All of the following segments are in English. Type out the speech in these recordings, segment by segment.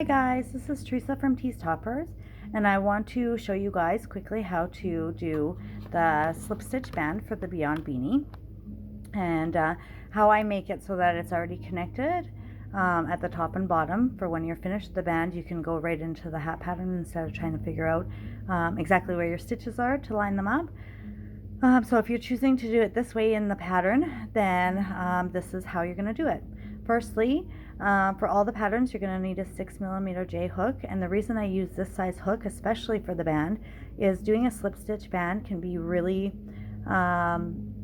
Hi guys, this is Teresa from Tees Toppers, and I want to show you guys quickly how to do the slip stitch band for the Beyond Beanie, and how I make it so that it's already connected at the top and bottom. For when you're finished the band, you can go right into the hat pattern instead of trying to figure out exactly where your stitches are to line them up. So if you're choosing to do it this way in the pattern, then this is how you're going to do it. Firstly, for all the patterns, you're going to need a 6mm J hook, and the reason I use this size hook, especially for the band, is doing a slip stitch band can be really time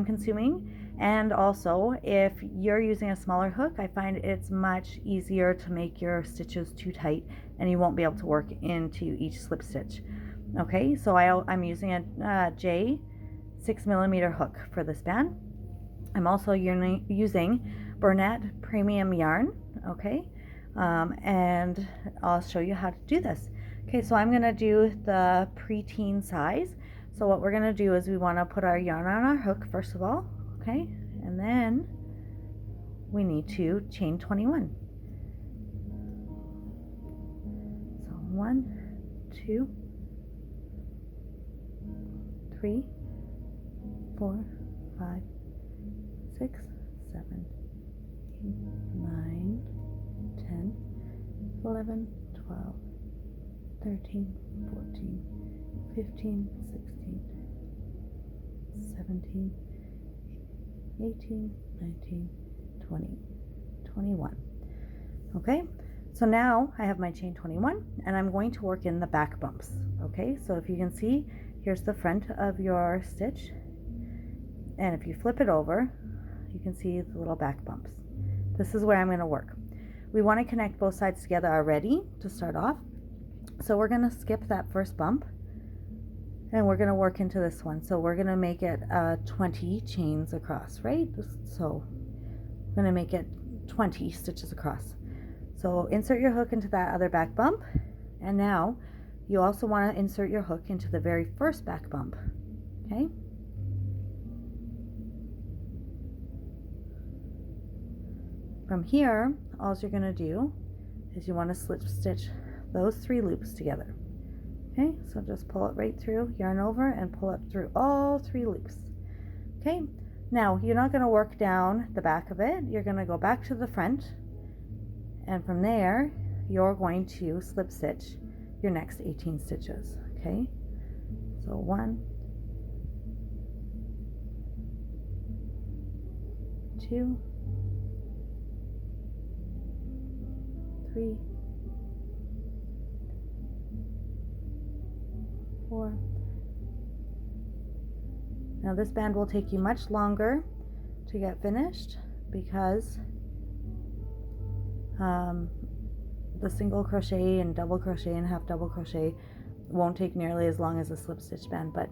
consuming. And also, if you're using a smaller hook, I find it's much easier to make your stitches too tight, and you won't be able to work into each slip stitch. Okay, so I'm using a J 6mm hook for this band. I'm also using Burnett premium yarn, okay, and I'll show you how to do this. Okay, so I'm going to do the preteen size. So what we're going to do is we want to put our yarn on our hook first of all, okay, and then we need to chain 21. So 1, 2, 3, 4, 5, 6, 7, 8, 9, 10, 11, 12, 13, 14, 15, 16, 17, 18, 19, 20, 21. Okay, so now I have my chain 21, and I'm going to work in the back bumps. Okay, so if you can see, here's the front of your stitch, and if you flip it over, you can see the little back bumps. This is where I'm going to work. We want to connect both sides together already to start off, so we're going to skip that first bump, and we're going to work into this one. So we're going to make it 20 chains across, right? So we're going to make it 20 stitches across. So insert your hook into that other back bump, and now you also want to insert your hook into the very first back bump. Okay, from here, all you're going to do is you want to slip stitch those 3 loops together. Okay, so just pull it right through, yarn over, and pull it through all 3 loops. Okay, now you're not going to work down the back of it, you're going to go back to the front, and from there you're going to slip stitch your next 18 stitches. Okay, so 1, 2, 3, 4. Now this band will take you much longer to get finished because the single crochet and double crochet and half double crochet won't take nearly as long as a slip stitch band, but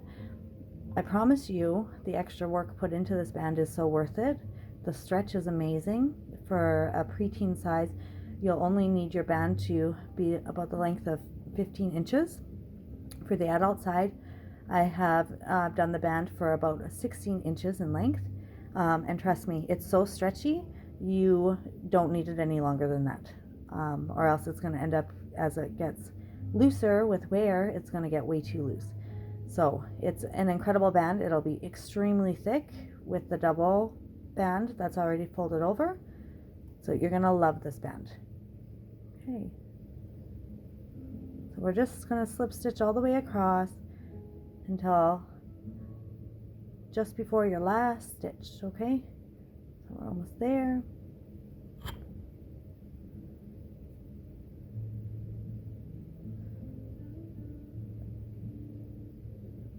I promise you the extra work put into this band is so worth it. The stretch is amazing. For a preteen size, you'll only need your band to be about the length of 15 inches. For the adult side, I have done the band for about 16 inches in length, and trust me, it's so stretchy, you don't need it any longer than that, or else it's going to end up, as it gets looser with wear, it's going to get way too loose. So it's an incredible band. It'll be extremely thick with the double band that's already folded over, so you're going to love this band. Okay, so we're just going to slip stitch all the way across until just before your last stitch. Okay, so we're almost there.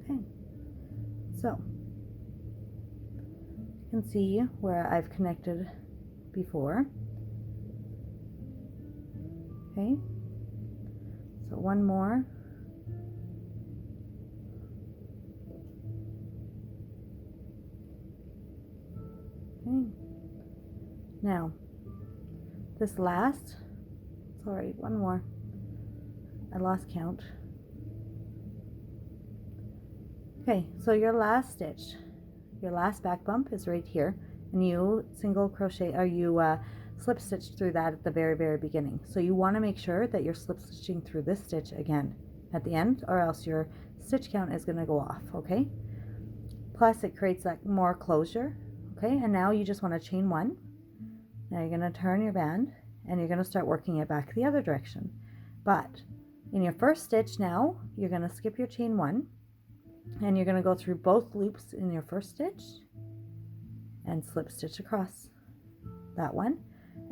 Okay, so you can see where I've connected before. Okay, so one more. Okay, now this last, sorry, one more, I lost count. Okay, so your last stitch, your last back bump is right here, and you single crochet, or you slip stitch through that at the very beginning. So you want to make sure that you're slip stitching through this stitch again at the end, or else your stitch count is going to go off, okay? Plus it creates that more closure, okay? And now you just want to chain 1. Now you're going to turn your band and you're going to start working it back the other direction. But in your first stitch now, you're going to skip your chain 1 and you're going to go through both loops in your first stitch and slip stitch across that one.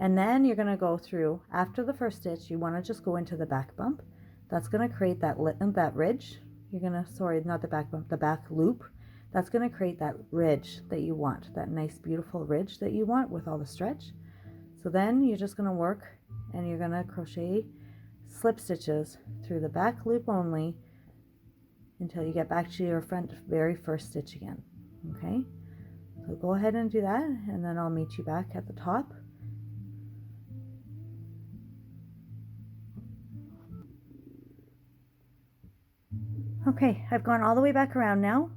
And then you're going to go through, after the first stitch, you want to just go into the back bump. That's going to create that ridge. You're going to, sorry, not the back bump, the back loop. That's going to create that ridge that you want, that nice beautiful ridge that you want with all the stretch. So then you're just going to work and you're going to crochet slip stitches through the back loop only until you get back to your very first stitch again, okay? So go ahead and do that, and then I'll meet you back at the top. Okay, I've gone all the way back around now,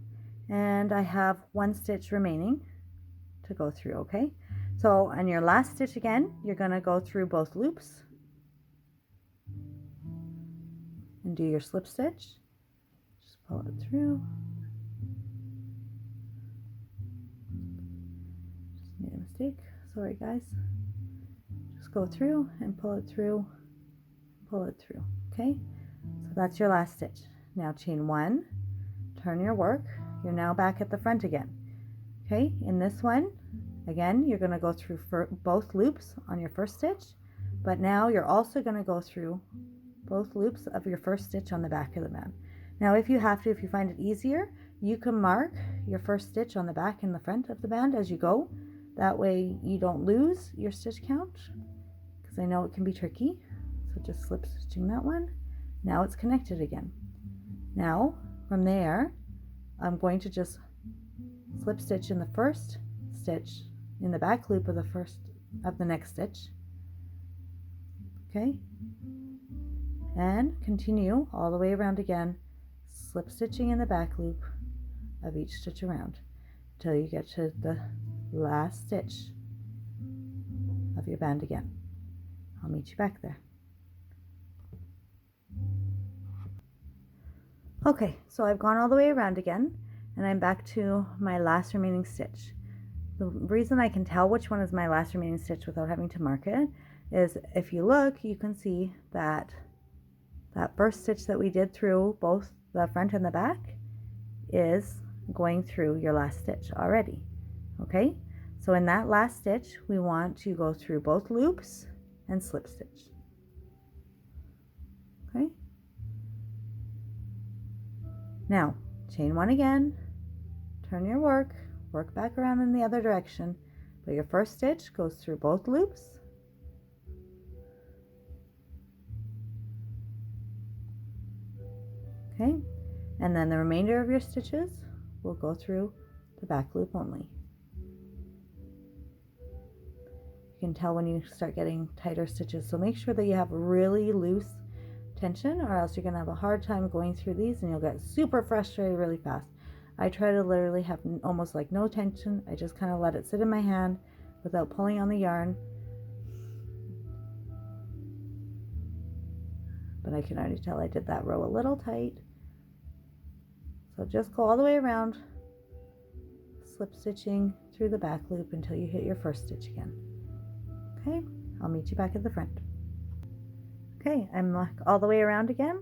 and I have 1 stitch remaining to go through, okay? So on your last stitch again, you're going to go through both loops and do your slip stitch. Just pull it through. Just made a mistake. Sorry, guys. Just go through and pull it through, pull it through, okay? So that's your last stitch. Now chain 1, turn your work. You're now back at the front again, okay? In this one, again, you're going to go through both loops on your first stitch, but now you're also going to go through both loops of your first stitch on the back of the band. Now if you have to, if you find it easier, you can mark your first stitch on the back and the front of the band as you go. That way you don't lose your stitch count, because I know it can be tricky. So just slip stitching that one. Now it's connected again. Now from there, I'm going to just slip stitch in the first stitch in the back loop of the next stitch, okay, and continue all the way around again, slip stitching in the back loop of each stitch around until you get to the last stitch of your band again. I'll meet you back there. Okay, so I've gone all the way around again and I'm back to my last remaining stitch. The reason I can tell which one is my last remaining stitch without having to mark it is if you look, you can see that that first stitch that we did through both the front and the back is going through your last stitch already, okay? So in that last stitch, we want to go through both loops and slip stitch, okay? Now, chain 1 again, turn your work back around in the other direction, but your first stitch goes through both loops, okay? And then the remainder of your stitches will go through the back loop only. You can tell when you start getting tighter stitches, so make sure that you have really loose tension, or else you're going to have a hard time going through these and you'll get super frustrated really fast. I try to literally have almost like no tension. I just kind of let it sit in my hand without pulling on the yarn. But I can already tell I did that row a little tight. So just go all the way around, slip stitching through the back loop until you hit your first stitch again. Okay, I'll meet you back at the front. Okay, I'm all the way around again,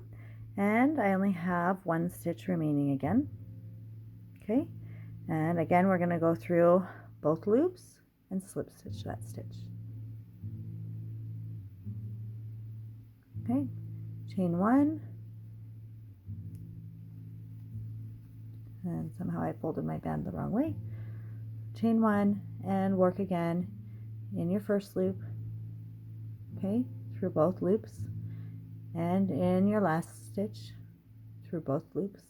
and I only have 1 stitch remaining again. Okay, and again we're going to go through both loops and slip stitch that stitch. Okay, chain 1, and somehow I folded my band the wrong way. Chain 1 and work again in your first loop, okay, through both loops, and in your last stitch through both loops.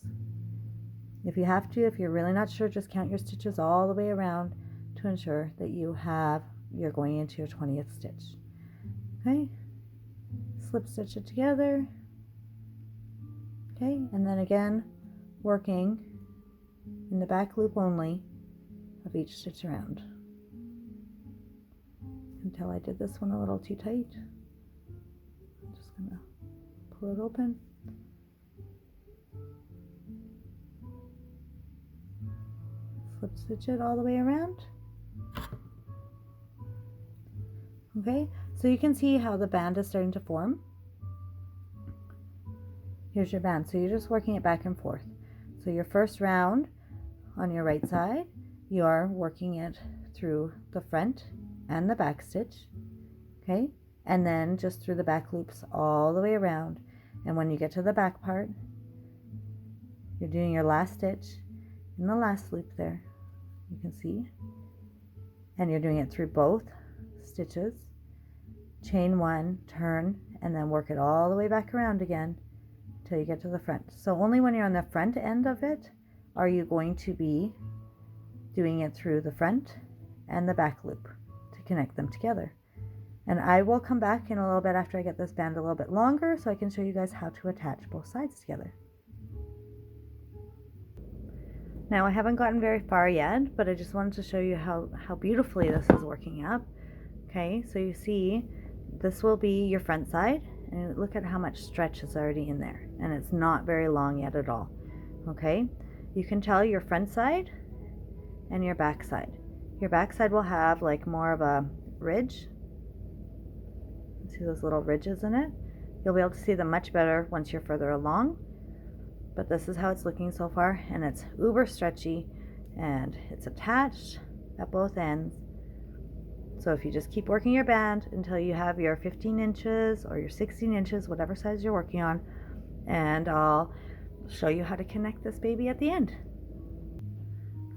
If you have to, if you're really not sure, just count your stitches all the way around to ensure that you're going into your 20th stitch. Okay, slip stitch it together. Okay, and then again working in the back loop only of each stitch around tell I did this one a little too tight. I'm just gonna pull it open. Slip stitch it all the way around. Okay, so you can see how the band is starting to form. Here's your band. So you're just working it back and forth. So your first round on your right side, you're working it through the front and the back stitch, okay? And then just through the back loops all the way around. And when you get to the back part, you're doing your last stitch in the last loop there, you can see. And you're doing it through both stitches. Chain one, turn, and then work it all the way back around again till you get to the front. So only when you're on the front end of it are you going to be doing it through the front and the back loop to connect them together. And I will come back in a little bit after I get this band a little bit longer so I can show you guys how to attach both sides together. Now I haven't gotten very far yet, but I just wanted to show you how beautifully this is working up. Okay, so you see this will be your front side, and look at how much stretch is already in there, and it's not very long yet at all. Okay, you can tell your front side and your back side. Your back side will have like more of a ridge. See those little ridges in it? You'll be able to see them much better once you're further along, but this is how it's looking so far, and it's uber stretchy and it's attached at both ends. So if you just keep working your band until you have your 15 inches or your 16 inches, whatever size you're working on, and I'll show you how to connect this baby at the end.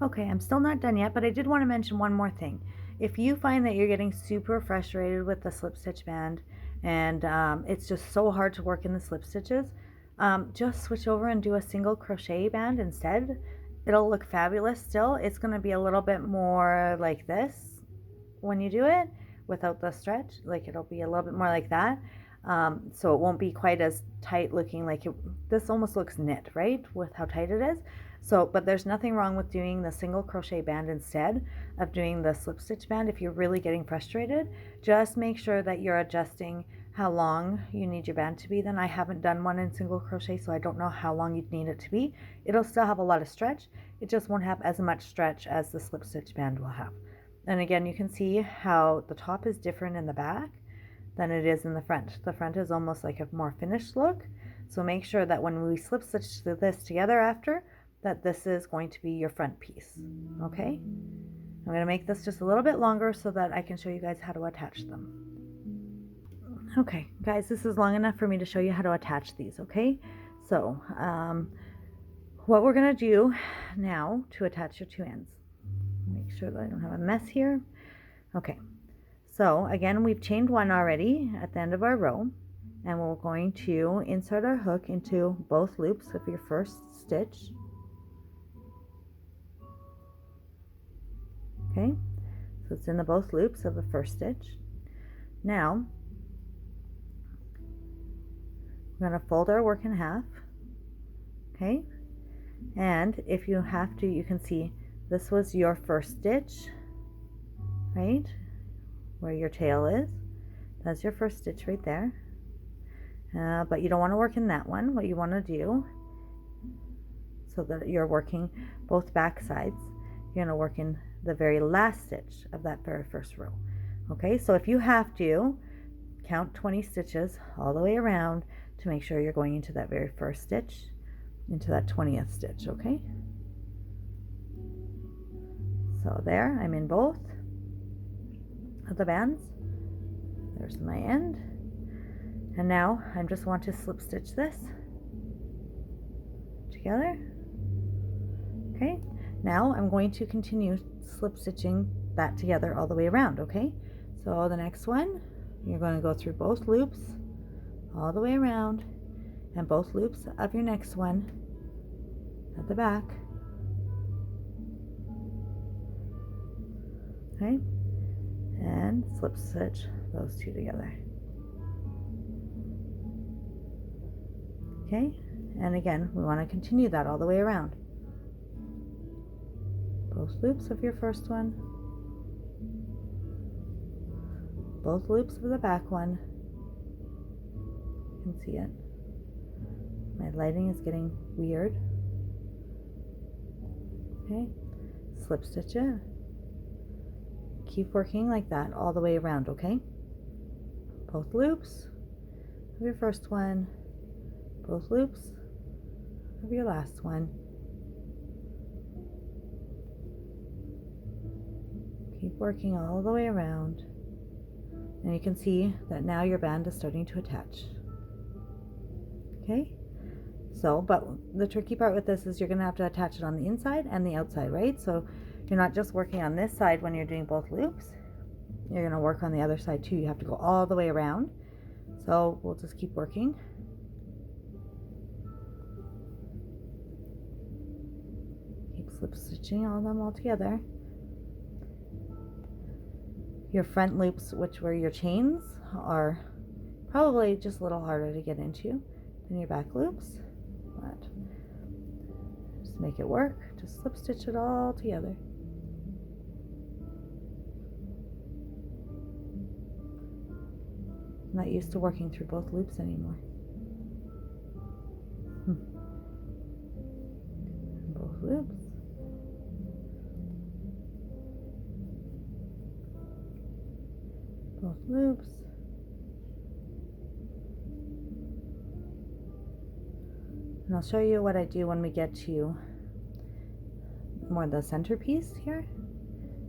Okay, I'm still not done yet, but I did want to mention one more thing. If you find that you're getting super frustrated with the slip stitch band and it's just so hard to work in the slip stitches, just switch over and do a single crochet band instead. It'll look fabulous still. It's going to be a little bit more like this when you do it without the stretch. Like it'll be a little bit more like that. So it won't be quite as tight looking, like this almost looks knit, right, with how tight it is. So, but there's nothing wrong with doing the single crochet band instead of doing the slip stitch band. If you're really getting frustrated, just make sure that you're adjusting how long you need your band to be. Then I haven't done one in single crochet, so I don't know how long you'd need it to be. It'll still have a lot of stretch. It just won't have as much stretch as the slip stitch band will have. And again, you can see how the top is different in the back than it is in the front. The front is almost like a more finished look. So make sure that when we slip stitch this together after, that this is going to be your front piece. Okay? I'm going to make this just a little bit longer so that I can show you guys how to attach them. Okay, guys, this is long enough for me to show you how to attach these, okay? So, what we're going to do now to attach your two ends. Make sure that I don't have a mess here. Okay, so again, we've chained one already at the end of our row, and we're going to insert our hook into both loops of your first stitch. Okay, so it's in the both loops of the first stitch. Now, we're going to fold our work in half. Okay, and if you have to, you can see this was your first stitch, right, where your tail is. That's your first stitch right there. But you don't want to work in that one. What you want to do, so that you're working both back sides, you're going to work in the very last stitch of that very first row. Okay, so if you have to, count 20 stitches all the way around to make sure you're going into that very first stitch, into that 20th stitch, okay? So there, I'm in both of the bands. There's my end. And now I just want to slip stitch this together. Okay, now I'm going to continue slip stitching that together all the way around, okay? So the next one, you're going to go through both loops all the way around, and both loops of your next one at the back. Okay, and slip stitch those two together. Okay, and again, we want to continue that all the way around. Both loops of your first one, both loops of the back one. You can see it. My lighting is getting weird. Okay, slip stitch it. Keep working like that all the way around, okay? Both loops of your first one, both loops of your last one. Keep working all the way around. And you can see that now your band is starting to attach. Okay? So, but the tricky part with this is you're going to have to attach it on the inside and the outside, right? So you're not just working on this side when you're doing both loops. You're going to work on the other side too. You have to go all the way around. So we'll just keep working. Keep slip stitching all them all together. Your front loops, which were your chains, are probably just a little harder to get into than your back loops, but just make it work. Just slip stitch it all together. I'm not used to working through both loops anymore. Both loops. Both loops. And I'll show you what I do when we get to more the centerpiece here.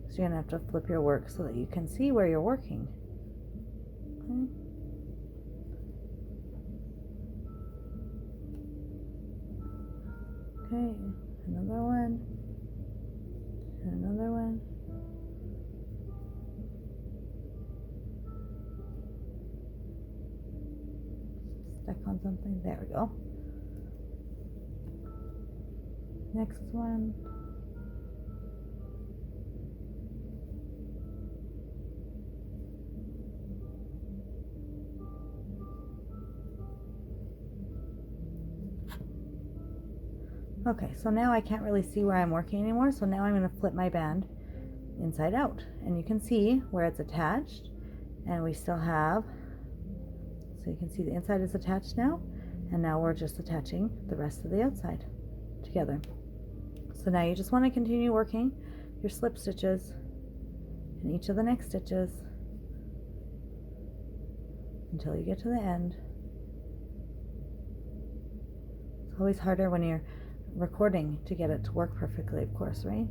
So you're going to have to flip your work so that you can see where you're working. Okay, another one, and another one. Stuck on something, there we go. Next one. Okay, so now I can't really see where I'm working anymore, so now I'm going to flip my band inside out, and you can see where it's attached, and we still have, so you can see the inside is attached now, and now we're just attaching the rest of the outside together. So now you just want to continue working your slip stitches in each of the next stitches until you get to the end. It's always harder when you're recording to get it to work perfectly, of course, right?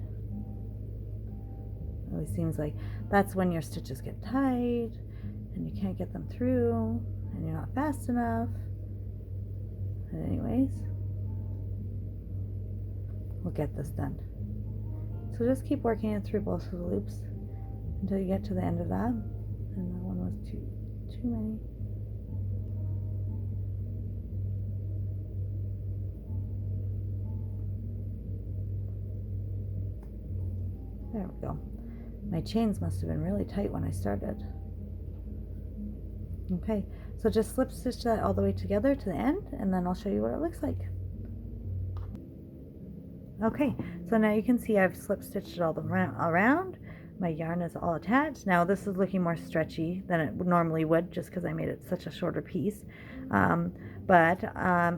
It always seems like that's when your stitches get tight and you can't get them through and you're not fast enough. But anyways, we'll get this done. So just keep working it through both of the loops until you get to the end of that. And that one was too many. There we go. My chains must have been really tight when I started. Okay, so just slip stitch that all the way together to the end, and then I'll show you what it looks like. Okay, so now you can see I've slip stitched it all around. My yarn is all attached. Now this is looking more stretchy than it normally would, just because I made it such a shorter piece. But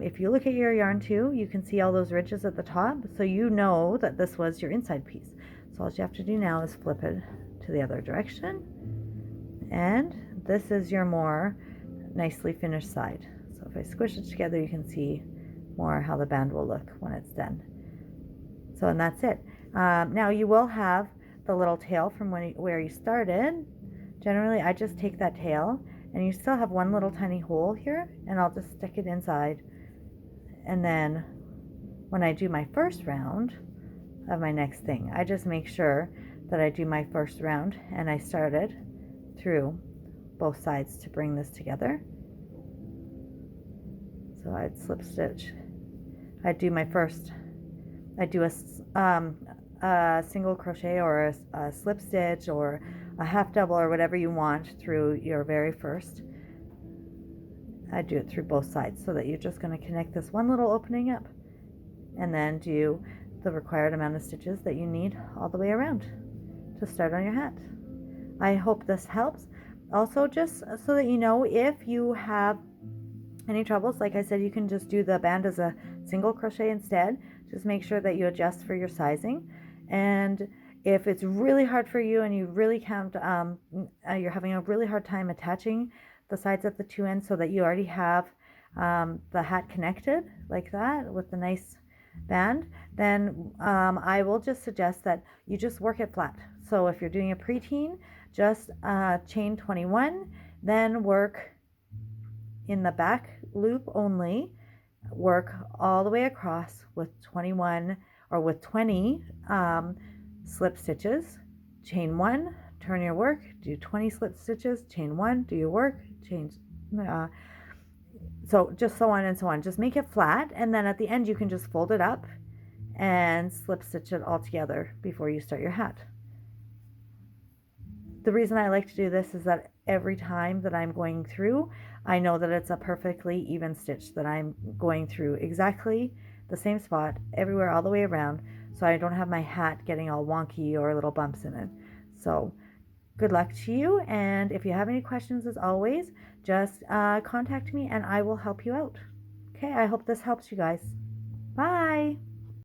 if you look at your yarn too, you can see all those ridges at the top, so you know that this was your inside piece. So all you have to do now is flip it to the other direction, and this is your more nicely finished side. So if I squish it together, you can see more how the band will look when it's done. So, and that's it. Now you will have the little tail from where you started. Generally, I just take that tail, and you still have one little tiny hole here, and I'll just stick it inside. And then when I do my first round of my next thing, I just make sure that I do my first round and I started through both sides to bring this together. So I'd slip stitch. I'd do my first, I'd do a single crochet or a slip stitch or a half double or whatever you want through your very first. I'd do it through both sides so that you're just going to connect this one little opening up and then do the required amount of stitches that you need all the way around to start on your hat. I hope this helps. Also, just so that you know, if you have any troubles, like I said, you can just do the band as a single crochet instead. Just make sure that you adjust for your sizing. And if it's really hard for you and you really can't, you're having a really hard time attaching the sides at the two ends so that you already have the hat connected like that with the nice band, then I will just suggest that you just work it flat. So if you're doing a preteen, just chain 21, then work in the back loop only, work all the way across with 21 or with 20 slip stitches, chain 1, turn your work, do 20 slip stitches, chain 1, do your work, change so just so on and so on. Just make it flat, and then at the end you can just fold it up and slip stitch it all together before you start your hat. The reason I like to do this is that every time that I'm going through, I know that it's a perfectly even stitch, that I'm going through exactly the same spot everywhere all the way around, so I don't have my hat getting all wonky or little bumps in it. So good luck to you, and if you have any questions, as always, just contact me and I will help you out. Okay, I hope this helps you guys. Bye!